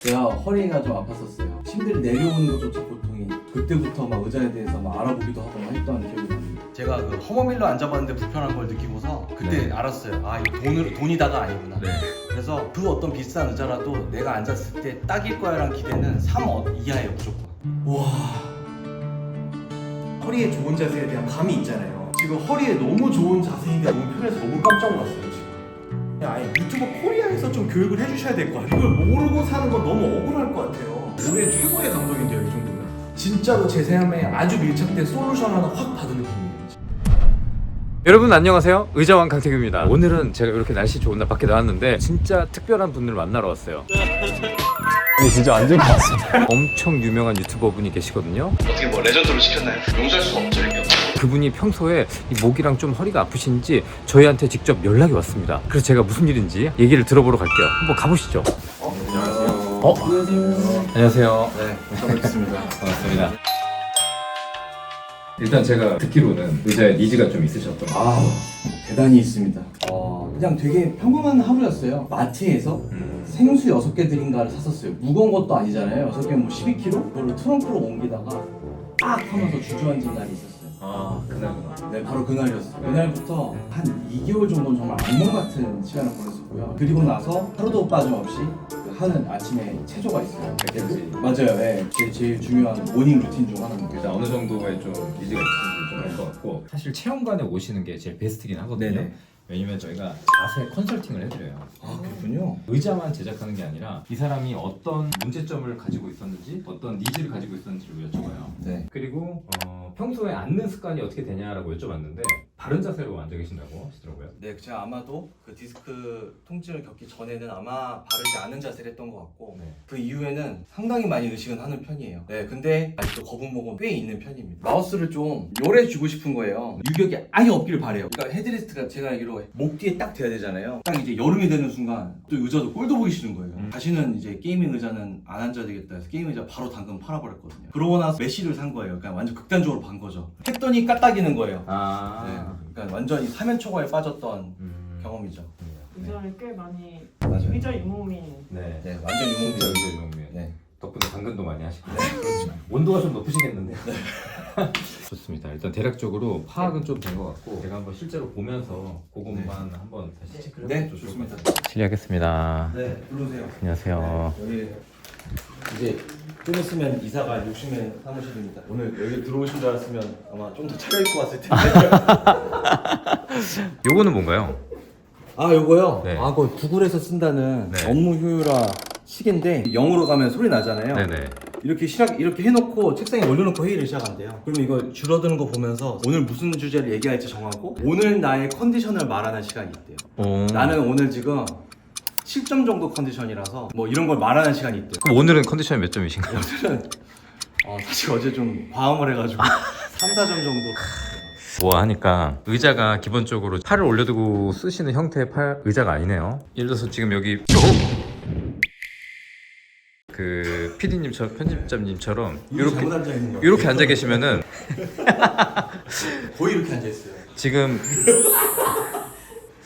제가 허리가 좀 아팠었어요. 침대를 내려오는 것조차 고통이. 그때부터 막 의자에 대해서 막 알아보기도 하고 막 했던 기억이 납니다. 제가 그 허머밀러 앉아봤는데 불편한 걸 느끼고서 그때 네. 알았어요. 아 이거 돈이다가 아니구나. 네. 그래서 그 어떤 비싼 의자라도 내가 앉았을 때 딱일 거야라는 기대는 3 이하예요 무조건. 와, 허리에 좋은 자세에 대한 감이 있잖아요. 지금 허리에 너무 좋은 자세인데 너무 편해서 너무 깜짝 놀랐어요 지금. 그냥 아예 유튜버 코리아에서 좀 교육을 해주셔야 될 것 같아요. 이걸 모르고 사는 건 너무 억울할 것 같아요. 올해 최고의 감독인데요 이 정도면. 진짜로 제 삶에 아주 밀착된 솔루션 하나 확 받은 느낌이에요. 여러분 안녕하세요. 의자왕 강태규입니다. 오늘은 제가 이렇게 날씨 좋은 날 밖에 나왔는데 진짜 특별한 분을 만나러 왔어요. 진짜 완전 같습니다. 엄청 유명한 유튜버 분이 계시거든요. 어떻게 뭐 레전드로 시켰나요? 용서할 수가 없죠 이게. 그분이 평소에 이 목이랑 좀 허리가 아프신지 저희한테 직접 연락이 왔습니다. 그래서 제가 무슨 일인지 얘기를 들어보러 갈게요. 한번 가보시죠. 안녕하세요. 안녕하세요. 안녕하세요. 네, 처음 뵙습니다. 반갑습니다. 일단 제가 듣기로는 의자에 니즈가 좀 있으셨던 것 같아요. 대단히 있습니다. 그냥 되게 평범한 하루였어요. 마트에서 생수 6개 드린가를 샀었어요. 무거운 것도 아니잖아요. 6개면 뭐 12kg? 그거를 트렁크로 옮기다가 빡 하면서 주저앉은 날이 있었어요. 아, 그날구나. 네, 바로 그날이었어요. 그날부터 한 2개월 정도는 정말 악몽 같은 시간을 보냈었고요. 그리고 나서 하루도 빠짐없이 그 하는 아침에 체조가 있어요. 엑셀지. 맞아요. 네, 제일 중요한 모닝 루틴 중 하나입니다. 일단 어느 정도의 좀 니즈가 있으신지 좀 알 것 같고 사실 체험관에 오시는 게 제일 베스트긴 하거든요. 네네. 왜냐면 저희가 자세 컨설팅을 해드려요. 아, 그렇군요. 의자만 제작하는 게 아니라 이 사람이 어떤 문제점을 가지고 있었는지 어떤 니즈를 가지고 있었는지를 여쭤봐요. 네. 그리고 평소에 앉는 습관이 어떻게 되냐라고 여쭤봤는데 바른 자세로 앉아 계신다고 하시더라고요. 네, 제가 아마도 그 디스크 통증을 겪기 전에는 아마 바르지 않은 자세를 했던 것 같고 네. 그 이후에는 상당히 많이 의식은 하는 편이에요. 네, 근데 아직도 거북목은 꽤 있는 편입니다. 마우스를 좀 요래 주고 싶은 거예요. 유격이 아예 없기를 바래요. 그러니까 헤드레스트가 제가 알기로 목 뒤에 딱 돼야 되잖아요. 딱 이제 여름이 되는 순간 또 의자도 꼴도 보기 싫은 거예요. 다시는 이제 게이밍 의자는 안 앉아야 되겠다 해서 게이밍 의자 바로 당근 팔아버렸거든요. 그러고 나서 메쉬를 산 거예요. 그러니까 완전 극단적으로 반 거죠. 했더니 까딱이는 거예요. 네, 그러니까 완전히 사면초가에 빠졌던 경험이죠. 의자를 꽤 많이 맞아요. 의자 유목민 네. 네, 완전 유목민. 의자 유목민. 네. 덕분에 당근도 많이 하시고. 그렇죠. 온도가 좀 높으시겠는데. 좋습니다. 일단 대략적으로 파악은 좀 된 것 같고 제가 한번 실제로 보면서 그것만 한번 다시 체크를 네, 해보면 좋을 것 좋습니다. 같아요. 실례하겠습니다. 네, 들어오세요. 안녕하세요. 여기 이제 좀 있으면 이사가 60명 사무실입니다. 오늘 여기 들어오신 줄 알았으면 아마 좀 더 차려입고 왔을 텐데. 요거는 뭔가요? 아, 요거요? 네. 아, 그거 구글에서 쓴다는 네. 업무 효율화 시계인데 0으로 가면 소리 나잖아요. 네네. 이렇게 해놓고 책상에 올려놓고 회의를 시작한대요. 그럼 이거 줄어드는 거 보면서 오늘 무슨 주제를 얘기할지 정하고 오늘 나의 컨디션을 말하는 시간이 있대요. 나는 오늘 지금 7점 정도 컨디션이라서 뭐 이런 걸 말하는 시간이 있대요. 그럼 오늘은 컨디션이 몇 점이신가요? 오늘은 사실 어제 좀 과음을 해가지고 3, 4점 정도. 뭐 하니까 의자가 기본적으로 팔을 올려두고 쓰시는 형태의 의자가 아니네요. 예를 들어서 지금 여기 그 PD님처럼 편집자님처럼 잘못 앉아 있는 거. 이렇게 앉아 계시면은 거의 이렇게 앉아 있어요. 지금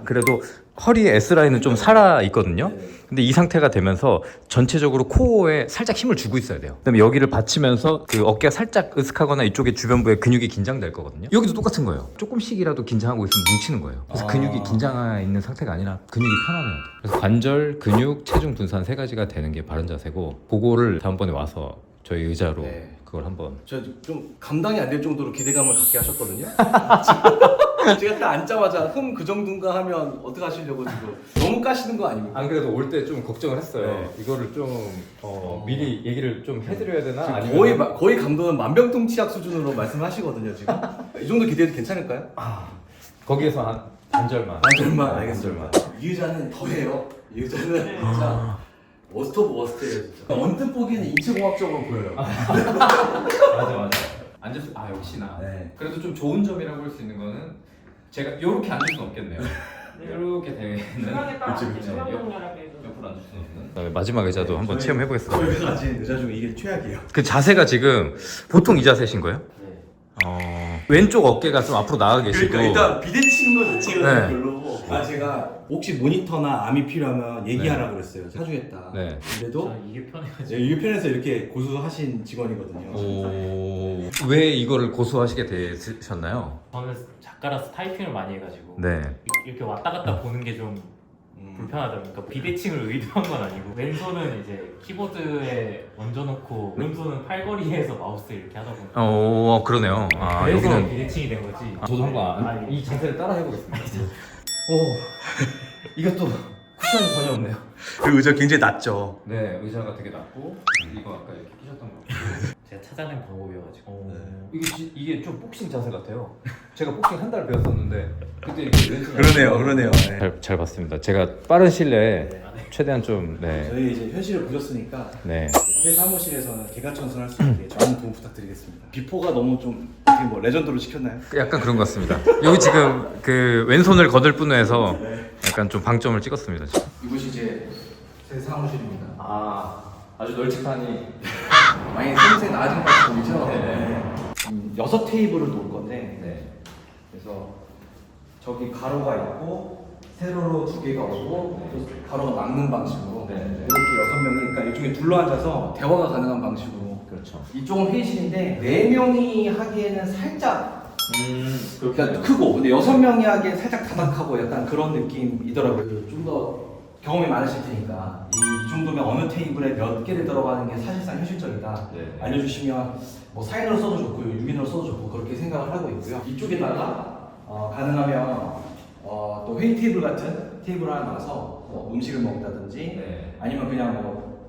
그래도 허리에 S라인은 좀 살아 있거든요. 근데 이 상태가 되면서 전체적으로 코어에 살짝 힘을 주고 있어야 돼요. 그다음에 여기를 받치면서 그 어깨가 살짝 으슥하거나 이쪽에 주변부에 근육이 긴장될 거거든요. 여기도 똑같은 거예요. 조금씩이라도 긴장하고 있으면 뭉치는 거예요. 그래서 근육이 긴장해 있는 상태가 아니라 근육이 편안해야 돼요. 그래서 관절, 근육, 체중 분산 3가지가 되는 게 바른 자세고 그거를 다음번에 와서 저희 의자로 네. 그걸 한번 저 좀 감당이 안 될 정도로 기대감을 갖게 하셨거든요. 제가 딱 앉자마자 그 정도인가 하면 어떻게 하시려고 지금 너무 까시는 거 아닙니까? 안 그래도 올 때 좀 걱정을 했어요. 네. 이거를 좀 미리 얘기를 좀 해드려야 되나? 아니면 거의 감독은 만병통치약 수준으로 말씀하시거든요 지금. 이 정도 기대해도 괜찮을까요? 거기에서 한 반절만. 반절만 알겠습니다. 이 의자는 더해요. 이 의자는 진짜 워스트 오브 워스트예요 진짜. 언뜻 보기에는 인체공학적으로 보여요. 맞아. 앉을 수 역시나. 네. 그래도 좀 좋은 점이라고 할 수 있는 거는 제가 이렇게 앉을 수는 없겠네요. 이렇게 되면 중앙에 딱 그치. 중앙동렬하게 옆으로 앉을 수는 없는. 마지막 의자도 한번 체험해 보겠습니다. 저희가 가진 의자 중에 이게 최악이에요. 그 자세가 지금 보통 이 자세신 거예요? 왼쪽 어깨가 좀 앞으로 나가 계시고. 그러니까 일단 비대치는 거 자체가 네. 별로고 아 제가 혹시 모니터나 암이 필요하면 얘기하라 그랬어요. 사주겠다. 네. 근데도 저는 이게 편해가지고. 네, 유편에서 이렇게 고수하신 직원이거든요. 오. 왜 이거를 고수하시게 되셨나요? 저는 작가라서 타이핑을 많이 해가지고 네. 이렇게 왔다 갔다 보는 게 좀 불편하다 보니까 비대칭을 의도한 건 아니고 왼손은 이제 키보드에 얹어놓고 오른손은 팔걸이에서 마우스 이렇게 하다 보니까 그러네요. 아, 그래서 여기는 비대칭이 된 거지. 저도 한번 아, 이 자세를 따라 해보겠습니다. 오, 이것도 쿠션이 전혀 없네요. 그 의자 굉장히 낮죠. 네, 의자가 되게 낮고 이거 아까 이렇게 끼셨던 거. 제가 찾아낸 방법이어가지고. 이게 좀 복싱 자세 같아요. 제가 복싱 한 달 배웠었는데 그때 이렇게 왼손 그러네요. 잘 봤습니다. 제가 빠른 시일 내에 최대한 좀 네. 저희 이제 현실을 보셨으니까 네. 새 사무실에서는 개가천선할 수 있게 많은 도움 부탁드리겠습니다. 비포가 너무 좀 어떻게 뭐 레전드로 시켰나요? 약간 그런 것 같습니다. 여기 지금 그 왼손을 거들 뿐해서 약간 좀 방점을 찍었습니다. 지금. 이곳이 이제 제 사무실입니다. 아주 널찍하니. 많이 생생 낮은 것 보이죠? 네. 6테이블을 놓을 건데 네. 그래서 저기 가로가 있고 세로로 2개가 오고 또 가로가 막는 방식으로 네. 이렇게 6명이 그러니까 이쪽에 둘러앉아서 대화가 가능한 방식으로 그렇죠. 이쪽은 회의실인데 4명이 하기에는 살짝 그러니까 크고 근데 6명이 하기엔 살짝 다닥하고 약간 그런 느낌이더라고요. 좀 더 경험이 많으실 테니까 이 정도면 어느 테이블에 몇 개를 들어가는 게 사실상 현실적이다 네. 알려주시면 뭐 사인으로 써도 좋고 6인으로 써도 좋고 그렇게 생각을 하고 있고요. 이쪽에다가 가능하면 또 회의 테이블 같은 테이블 하나 놔서 뭐 음식을 먹는다든지 네. 아니면 그냥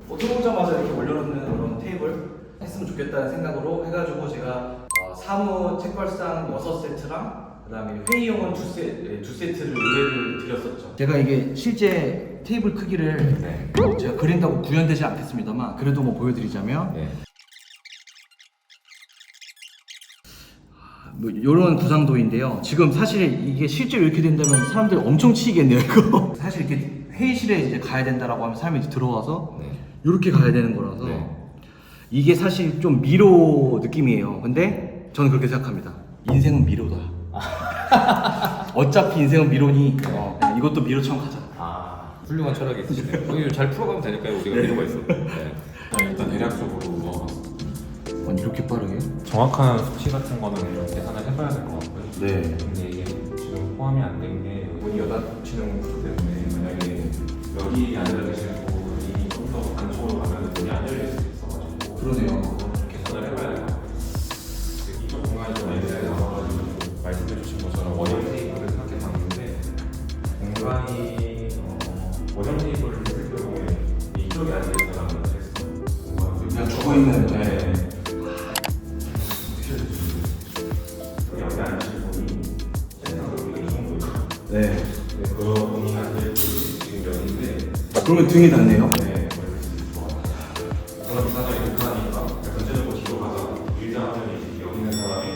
뭐 들어오자마자 이렇게 올려놓는 그런 테이블 했으면 좋겠다는 생각으로 해가지고 제가 사무 책벌상 6세트랑 그다음에 회의용은 2세트를 의뢰를 드렸었죠. 제가 이게 실제 테이블 크기를 네. 제가 그린다고 구현되지 않겠습니다만 그래도 뭐 보여드리자면 네. 뭐 이런 구상도인데요. 지금 사실 이게 실제로 이렇게 된다면 사람들이 엄청 치이겠네요. 이거 사실 이렇게 회의실에 이제 가야 된다라고 하면 사람이 이제 들어와서 네. 이렇게 가야 되는 거라서 네. 이게 사실 좀 미로 느낌이에요. 근데 저는 그렇게 생각합니다. 인생은 미로다. 어차피 인생은 미로니 이것도 미로처럼 가자. 훌륭한 철학이 있으시네요. 이거 잘 풀어가면 되니까요. 우리가 필요가 있어. 네. 일단 대략적으로 넣어봤습니다. 아니 이렇게 빠르게? 정확한 수치 같은 거는 좀 계산을 해봐야 될 것 같고요. 네. 근데 이게 지금 포함이 안 된 게 문이 여닫히는 구조 때문에 만약에 여기 앉아 계실 분이 좀 더 안쪽으로 가면 문이 안 열릴 수 있어가지고 그러네요. 좀 계산을 해봐야 될 것 같아요. 이쪽 공간이 좀 애들에 남아가지고 말씀해 주신 것처럼 원형 테이블을 생각해 봤는데 공간이 원형 테이블을 쓸 경우에 이쪽에 앉아있는 사람은 어떻게 그냥 죽어있는 네. 여기 앉으실 분이 세상으로 이 정도 네. 그 분이 앉을 지금 여기인데 그러면 등이 닿네요. 네, 그런 사람이 불편하니까 전체적으로 뒤로 가서 의자 하면 이제 여기 있는 사람이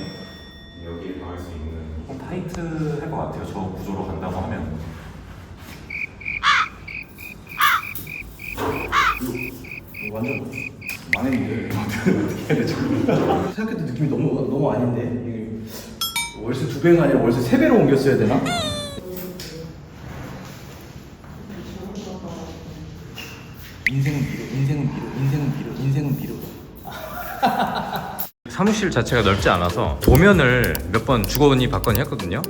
여기에 닿을 수 있는 좀 타이트할 것 같아요. 저 구조로 간다고 하면 완전 망했는데 어떻게 해야 되지? 생각해도 느낌이 너무 아닌데 이게 월세 2배가 아니라 월세 3배로 옮겼어야 되나? 인생은 미로다. 사무실 자체가 넓지 않아서 도면을 몇 번 주거니 받거니 했거든요.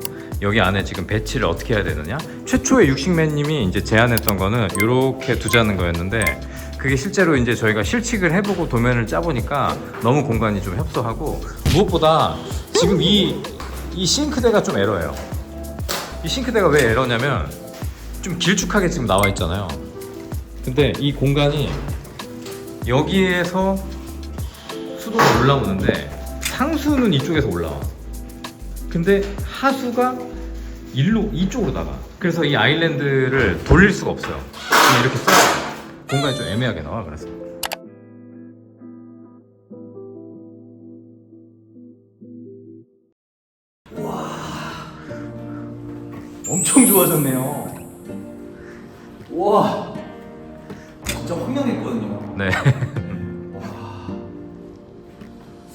여기 안에 지금 배치를 어떻게 해야 되느냐. 최초에 육식맨님이 이제 제안했던 거는 이렇게 두자는 거였는데 그게 실제로 이제 저희가 실측을 해보고 도면을 짜보니까 너무 공간이 좀 협소하고 무엇보다 지금 이 싱크대가 좀 에러예요. 이 싱크대가 왜 에러냐면 좀 길쭉하게 지금 나와 있잖아요. 근데 이 공간이 여기에서 수도가 올라오는데 상수는 이쪽에서 올라와. 근데 하수가 이쪽으로 나가. 그래서 이 아일랜드를 돌릴 수가 없어요. 그냥 이렇게 써야 돼요. 공간이 좀 애매하게 나와. 그래서 엄청 좋아졌네요. 와, 진짜 황량했거든요. 네.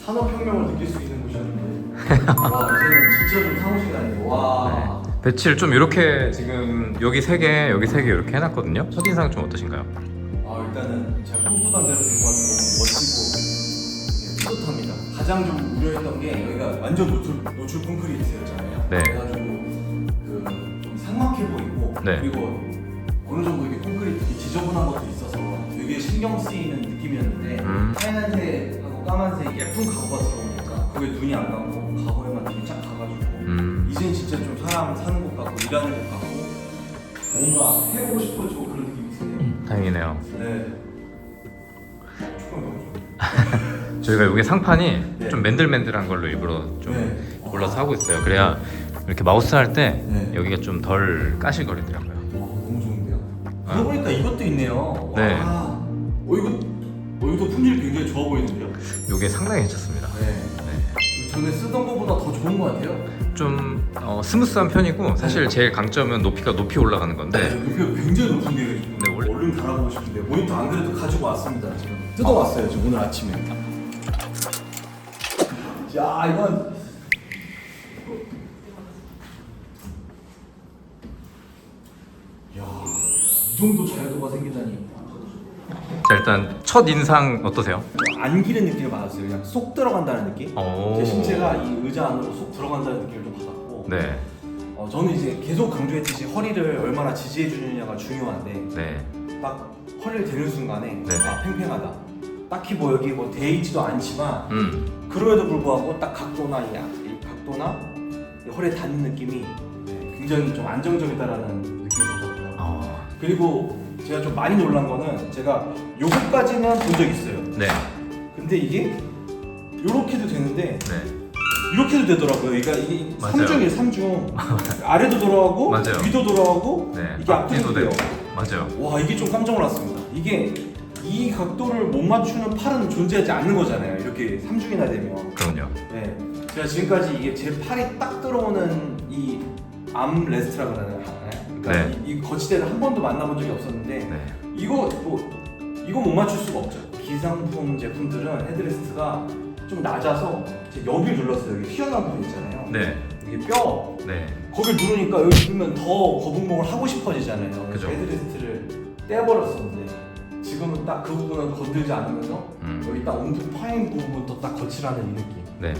산업혁명을 느낄 수 있는 곳이었는데 와 이제는 진짜 좀 사무실이 아니고 와 배치를 좀 이렇게 지금 여기 3개, 여기 3개 이렇게 해놨거든요. 첫인상 좀 어떠신가요? 일단은 제가 꿈꾸던 대로 된 것 같아서 너무 멋지고 뿌듯합니다. 가장 좀 우려했던 게 여기가 완전 노출 콘크리트였잖아요. 네. 그래가지고 좀 삭막해 보이고 네. 그리고 어느 정도 이게 콘크리트 이렇게 지저분한 것도 있어서 되게 신경 쓰이는 느낌이었는데 하얀색하고 까만색 예쁜 가구가 들어오니까 거기에 눈이 안 가고 가구에만 눈이 쫙 가가지고 이젠 진짜 좀 사람 사는 곳 같고 일하는 곳 같고 뭔가 해보고 싶어지고 그런 느낌이 드네요. 다행이네요. 네. 조금 너무 좋아요. 저희가 여기 상판이 네. 좀 맨들맨들한 걸로 일부러 좀 네. 골라서 하고 있어요. 그래야 이렇게 마우스 할 때 네. 여기가 좀 덜 까실거리더라고요. 너무 좋은데요? 그러고 보니까 이것도 있네요. 네. 와. 이것도 품질이 굉장히 좋아 보이는데요? 이게 상당히 괜찮습니다. 네. 전에 쓰던 것보다 더 좋은 것 같아요. 좀 스무스한 편이고 사실 제일 강점은 높이가 높이 올라가는 건데 높이가 굉장히 높은데요. 지금. 네, 원래- 얼른 달아보고 싶은데 모니터 안 그래도 가지고 왔습니다. 지금 뜯어왔어요. 지금 오늘 아침에. 야 이건 이 정도 자유도가 생기다니. 자 일단 첫 인상 어떠세요? 안 기는 느낌을 받았어요. 그냥 쏙 들어간다는 느낌. 오. 제 신체가 이 의자 안으로 속 들어간다는 느낌을 좀 받았고. 네, 저는 이제 계속 강조했듯이 허리를 얼마나 지지해 주느냐가 중요한데 네, 딱 허리를 대는 순간에 네네. 팽팽하다. 딱히 뭐 여기 뭐 돼 있지도 않지만 그럼에도 불구하고 딱 각도나 이 각도나 이 허리에 닿는 느낌이 굉장히 좀 안정적이다라는 느낌을 받았고요. 그리고 제가 좀 많이 놀란 거는 제가 요거까지는 본 적 있어요. 네, 근데 이게 요렇게도 되는데 네, 이렇게도 되더라고요. 그러니까 이게 맞아요. 3중이에요, 3중. 아래도 돌아가고 맞아요. 위도 돌아가고 네. 이게 앞뒤도 돼요. 맞아요. 와, 이게 좀 깜짝 놀랐습니다. 이게 이 각도를 못 맞추는 팔은 존재하지 않는 거잖아요. 이렇게 3중이나 되면. 그럼요. 네. 제가 지금까지 이게 제 팔이 딱 들어오는 이 암레스트라 그러나요? 그러니까 네. 이 거치대를 한 번도 만나본 적이 없었는데 네, 이거 못 맞출 수가 없죠. 기상품 제품들은 헤드레스트가 좀 낮아서 제가 여기를 눌렀어요. 여기 휘어나온 부분 있잖아요. 네, 이게 뼈 네, 거길 누르니까 여기 누르면 더 거북목을 하고 싶어지잖아요. 그죠. 그래서 헤드레스트를 떼버렸었는데 지금은 딱 그 부분을 건들지 않으면서 여기 딱 엄청 파인 부분부터 딱 거치라는 이 느낌. 네.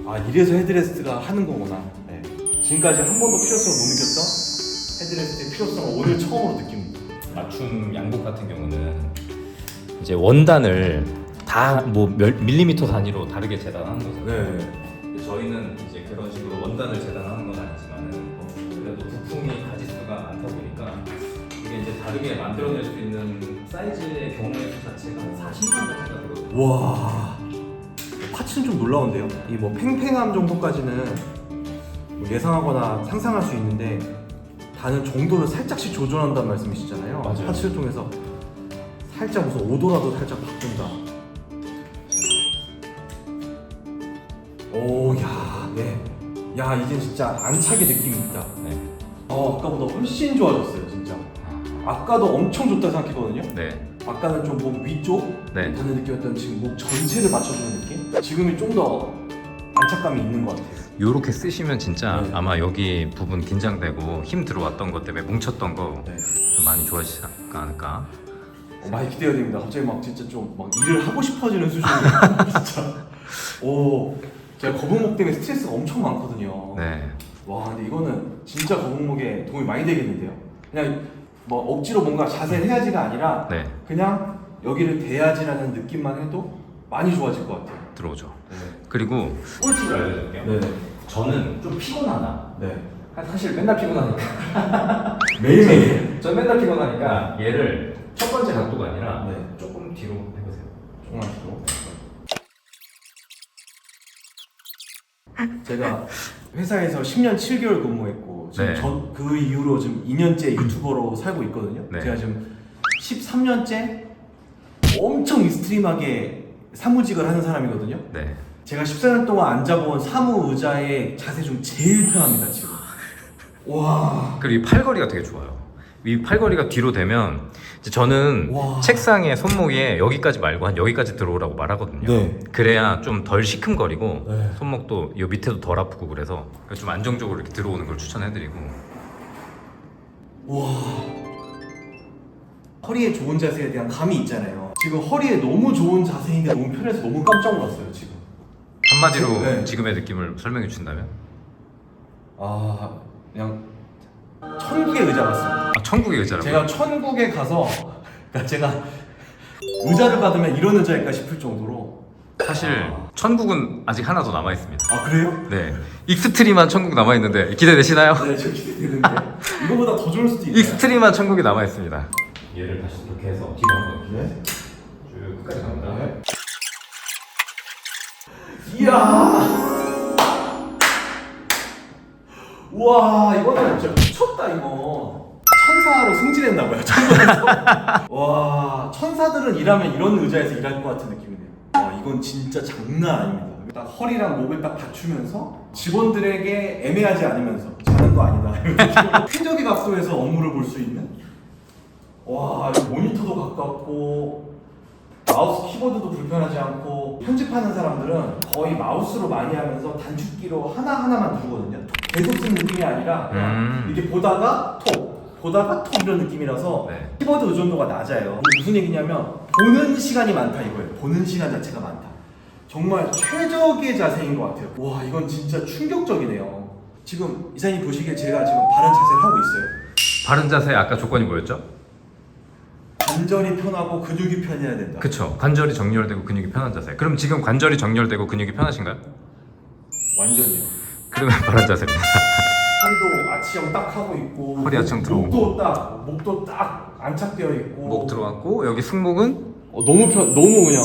아, 이래서 헤드레스트가 하는 거구나. 네. 지금까지 한 번도 필요성을 못 느꼈던 헤드레스트의 필요성을 오늘 처음으로 느낍니다. 맞춤 양복 같은 경우는 이제 원단을 다 뭐 밀리미터 단위로 다르게 재단하는 거잖아요. 네. 저희는 이제 그런 식으로 원단을 재단하는 건 아니지만은 그래도 부품이 가지수가 많다 보니까 이게 이제 다르게 만들어낼 수 있는 사이즈의 경우의 수 자체가 40만까지가 되거든요. 와, 파츠는 좀 놀라운데요. 이 뭐 팽팽함 정도까지는 뭐 예상하거나 상상할 수 있는데 다는 정도를 살짝씩 조절한다는 말씀이시잖아요. 맞아요. 파츠를 통해서 살짝 무슨 오도라도 살짝 바꾼다. 오, 야, 네. 야, 이제 진짜 안착의 느낌이 있다. 네. 아까보다 훨씬 좋아졌어요, 진짜. 아까도 엄청 좋다 생각했거든요. 네. 아까는 좀 목 위쪽 네. 닿는 느낌이었던 지금 목 전체를 맞춰주는 느낌? 지금이 좀 더 안착감이 있는 것 같아요. 요렇게 쓰시면 진짜 네. 아마 여기 부분 긴장되고 힘 들어왔던 것 때문에 뭉쳤던 거 좀 네. 많이 좋아지지 않을까. 많이 기대가 됩니다. 갑자기 막 진짜 좀 막 일을 하고 싶어지는 수준이에요. 진짜. 오, 제가 거북목 때문에 스트레스가 엄청 많거든요. 네. 와, 근데 이거는 진짜 거북목에 도움이 많이 되겠는데요. 그냥 뭐 억지로 뭔가 자세를 해야지가 아니라 네. 그냥 여기를 대야지라는 느낌만 해도 많이 좋아질 것 같아요. 들어오죠. 네. 그리고 꿀팁을 알려드릴게요. 네네. 저는 좀 피곤하다. 네. 사실 맨날 피곤하니까. 매일매일. 저 맨날 피곤하니까 얘를 첫 번째 각도가 아니라 네. 조금 뒤로 해보세요. 조금만 뒤로. 제가 회사에서 10년 7개월 근무했고 지금 네. 그 이후로 지금 2년째 유튜버로 살고 있거든요. 네. 제가 지금 13년째 엄청 익스트림하게 사무직을 하는 사람이거든요. 네. 제가 14년 동안 앉아본 사무 의자의 자세 중 제일 편합니다 지금. 와. 그리고 이 팔걸이가 되게 좋아요. 이 팔걸이가 뒤로 되면 이제 저는 와. 책상에 손목에 여기까지 말고 한 여기까지 들어오라고 말하거든요. 네. 그래야 좀 덜 시큼거리고 네. 손목도 요 밑에도 덜 아프고 그래서 좀 안정적으로 이렇게 들어오는 걸 추천해드리고. 와. 허리에 좋은 자세에 대한 감이 있잖아요. 지금 허리에 너무 좋은 자세인데 너무 편해서 너무 깜짝 놀랐어요 지금. 한마디로 네. 지금의 느낌을 설명해 주신다면? 아 그냥 천국의 의자 같습니다. 아, 천국의 의자라고. 제가 천국에 가서 그러니까 제가 의자를 받으면 이런 의자일까 싶을 정도로. 사실 천국은 아직 하나 더 남아 있습니다. 아 그래요? 네, 익스트림한 천국 남아 있는데 기대되시나요? 네, 저 기대되는데 이거보다 더 좋을 수도 있어요. 익스트림한 천국이 남아 있습니다. 얘를 다시 이렇게 해서 뒤로 한번 네. 쭉 끝까지 간 다음에 이야. 와 이거는 진짜 미쳤다 이거. 천사로 승진했나봐요 천사에서. 와 천사들은 일하면 이런 의자에서 일할 것 같은 느낌이네요. 와 이건 진짜 장난 아닙니다. 딱 허리랑 목을 딱 받추면서 직원들에게 애매하지 않으면서 자는 거 아니다 이런 느낌으로 쾌적의 각도에서 업무를 볼 수 있는. 와 이거 모니터도 가깝고 마우스 키보드도 불편하지 않고 편집하는 사람들은 거의 마우스로 많이 하면서 단축키로 하나하나만 누르거든요. 계속 쓰는 느낌이 아니라 그냥 이렇게 보다가 보다가 이런 느낌이라서 네. 키보드 의존도가 낮아요. 무슨 얘기냐면 보는 시간이 많다 이거예요. 보는 시간 자체가 많다. 정말 최적의 자세인 것 같아요. 와 이건 진짜 충격적이네요. 지금 이사님 보시기에 제가 지금 바른 자세를 하고 있어요. 바른 자세 아까 조건이 뭐였죠? 관절이 편하고 근육이 편해야 된다. 그쵸, 관절이 정렬되고 근육이 편한 자세. 그럼 지금 관절이 정렬되고 근육이 편하신가요? 완전히요. 그러면 바른 자세입니다. 허리도 아치형 딱 하고 있고 허리 아치형 들어오고. 목도 딱 안착되어 있고 목 들어갔고 여기 승모근 너무 그냥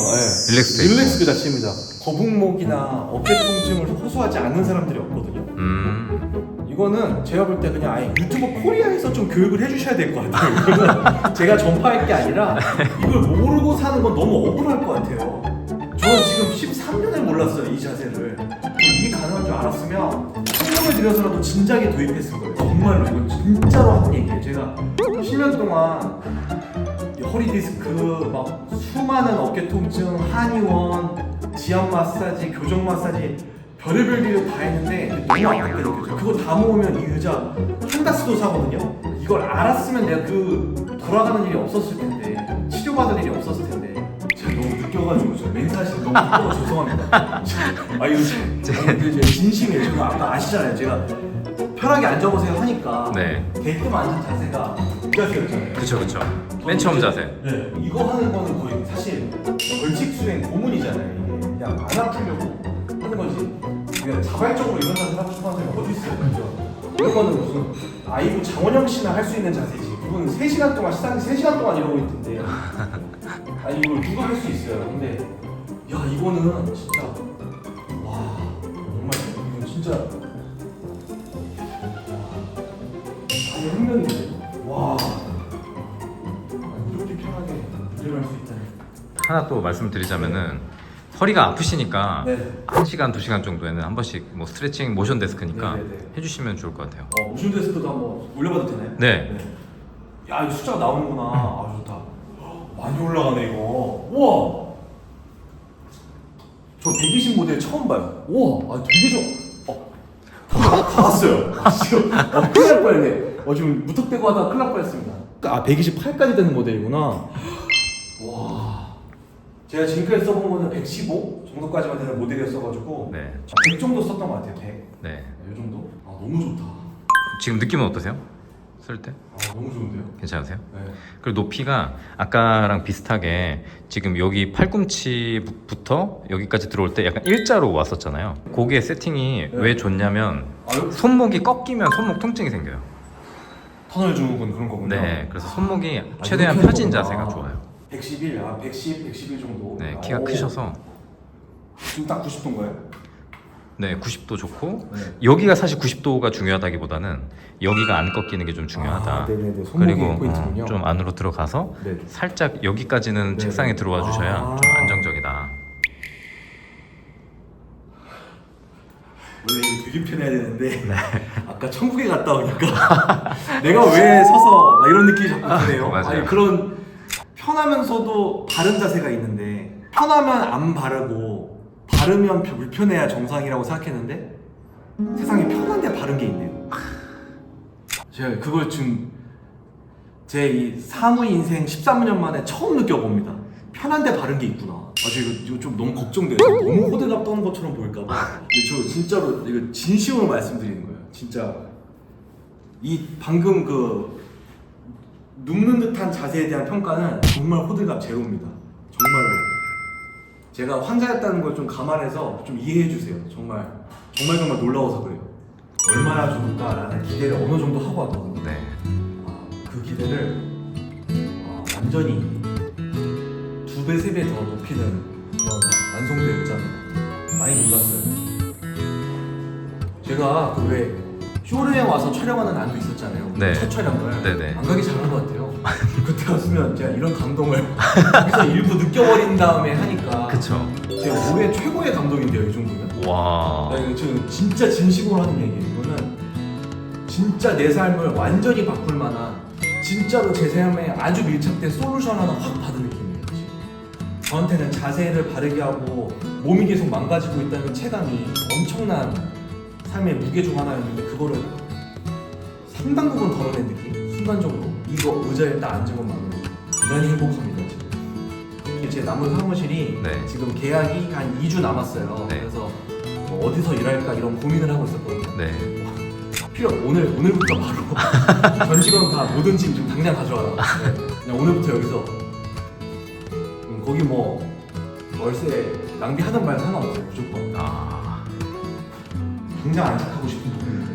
릴렉스 돼 있고. 릴렉스 그 자체입니다. 거북목이나 어깨 통증을 호소하지 않는 사람들이 없거든요. 이거는 제가 볼 때 그냥 아예 유튜브 코리아에서 좀 교육을 해주셔야 될 것 같아요. 이거는 제가 전파할 게 아니라 이걸 모르고 사는 건 너무 억울할 것 같아요. 저는 지금 13년을 몰랐어요 이 자세를. 이게 가능한 줄 알았으면 설명을 드려서라도 진작에 도입했을 거예요. 정말로 이건 진짜로 하는 얘기예요. 제가 10년 동안 이 허리 디스크, 막 수많은 어깨 통증, 한의원, 지압 마사지, 교정 마사지 별의별 일을 다 했는데 너무 아깝게 느껴져요. 그거 다 모으면 이 의자 한 다스도 사거든요. 이걸 알았으면 내가 그 돌아가는 일이 없었을 텐데, 치료받을 일이 없었을 텐데. 제가 너무 느껴가지고 저 멘탈이 너무 느껴서 죄송합니다. 아 이거 제가 진심이에요. 제가 아까 아시잖아요. 제가 편하게 앉아보세요 하니까 네. 게끔 앉은 자세가 이 자세였잖아요. 그쵸. 맨 처음 자세. 네. 이거 하는 거는 거의 사실 벌칙 수행 고문이잖아요. 이게 그냥 안 아프려고 하는 거지. 그냥 자발적으로 이런 자세 하고 싶어 하는 사람이 어디 있어요, 그죠? 이런 거는 무슨 아이고 장원영 씨나 할 수 있는 자세지. 그분 3시간 동안 시상이 3시간 동안 이러고 있던데. 아니 이걸 누가 할 수 있어요. 근데 야 이거는 진짜 와 정말 이건 진짜 아니 혁명인데 와 아니, 이렇게 편하게 운전할 수 있다니. 하나 또 말씀드리자면은 허리가 아프시니까 네. 1시간, 2시간 정도에는 한 번씩 뭐 스트레칭 모션 데스크니까 네네네. 해주시면 좋을 것 같아요. 모션 테스트도 한번 올려봐도 되나요? 네. 야 이거 숫자가 나오는구나. 아 좋다. 많이 올라가네 이거. 우와. 저 120 모델 처음 봐요. 우와. 아 되게 다 왔어요. 지금 큰일 날 뻔했네. 지금 무턱대고 하다가 큰일 날 뻔했습니다. 아 128까지 되는 모델이구나. 와. 제가 지금까지 써본 거는 115 정도까지만 되는 모델이었어가지고 네. 100 정도 썼던 것 같아요. 100. 네. 이 정도? 아 너무 좋다. 지금 느낌은 어떠세요? 쓸 때? 아 너무 좋은데요? 괜찮으세요? 네. 그리고 높이가 아까랑 비슷하게 지금 여기 팔꿈치부터 여기까지 들어올 때 약간 일자로 왔었잖아요. 그게 세팅이 왜 좋냐면 손목이 꺾이면 손목 통증이 생겨요. 터널 증후군 그런 거군요. 네, 그래서 손목이 최대한 이렇게 펴진 하는 자세가 거구나. 좋아요. 111, 110, 111 정도. 네, 키가 오. 크셔서 지금 딱 90도인가요? 네, 90도 좋고 네. 여기가 사실 90도가 중요하다기보다는 여기가 안 꺾이는 게 좀 중요하다. 아, 네네네. 손목이 그리고 포인트군요. 좀 안으로 들어가서 네. 살짝 여기까지는 네. 책상에 들어와 주셔야 아. 좀 안정적이다. 원래 이게 되게 편해야 되는데 아까 천국에 갔다 오니까 내가 왜 서서 막 이런 느낌이 자꾸 드네요. 맞아요. 아니 그런 편하면서도 바른 자세가 있는데 편하면 안 바르고 바르면 불편해야 정상이라고 생각했는데 세상에 편한데 바른 게 있네요. 제가 그걸 지금 제 이 사무 인생 13년 만에 처음 느껴봅니다. 편한데 바른 게 있구나. 저 이거 좀 너무 걱정돼요. 너무 호들갑 떠는 것처럼 보일까봐. 근데 저 진짜로 이거 진심으로 말씀드리는 거예요. 진짜 이 방금 그 눕는 듯한 자세에 대한 평가는 정말 호들갑 제로입니다. 정말로. 제가 환자였다는 걸 좀 감안해서 좀 이해해 주세요. 정말 놀라워서 그래요. 얼마나 좋을까라는 기대를 어느 정도 하고 왔거든요. 네. 그 기대를 완전히 2배, 3배 더 높이는 그런 완성도의 의자입니다. 많이 놀랐어요. 제가 그 왜 쇼룸에 와서 촬영하는 안도 있었잖아요. 네. 첫 촬영을 네네. 안 가기 잘한 것 같아요. 그때 왔으면 제가 이런 감동을 여기서 일부 느껴버린 다음에 하니까 그쵸. 제가 올해 최고의 감동인데요, 이 정도면. 와. 이거 지금 진짜 진심으로 하는 얘기예요. 이거는 진짜 내 삶을 완전히 바꿀 만한 진짜로 제 삶에 아주 밀착된 솔루션 하나 확 받은 느낌이에요. 지금. 저한테는 자세를 바르게 하고 몸이 계속 망가지고 있다는 체감이 엄청난 삶의 무게 중 하나였는데 그거를 상당 부분 덜어낸 느낌? 순간적으로 이거 의자에 딱 앉은 것만으로 대단히 행복합니다. 지금 제 남은 사무실이 네. 지금 계약이 한 2주 남았어요. 네. 그래서 뭐 어디서 일할까 이런 고민을 하고 있었거든요. 네. 필요 오늘부터 바로 전 직원 다 모든 짐 좀 당장 가져와라. 네. 그냥 오늘부터 여기서 거기 뭐 월세 낭비하는 말 상관없어요. 무조건 아. 당장 안착하고 싶은 부분입니다.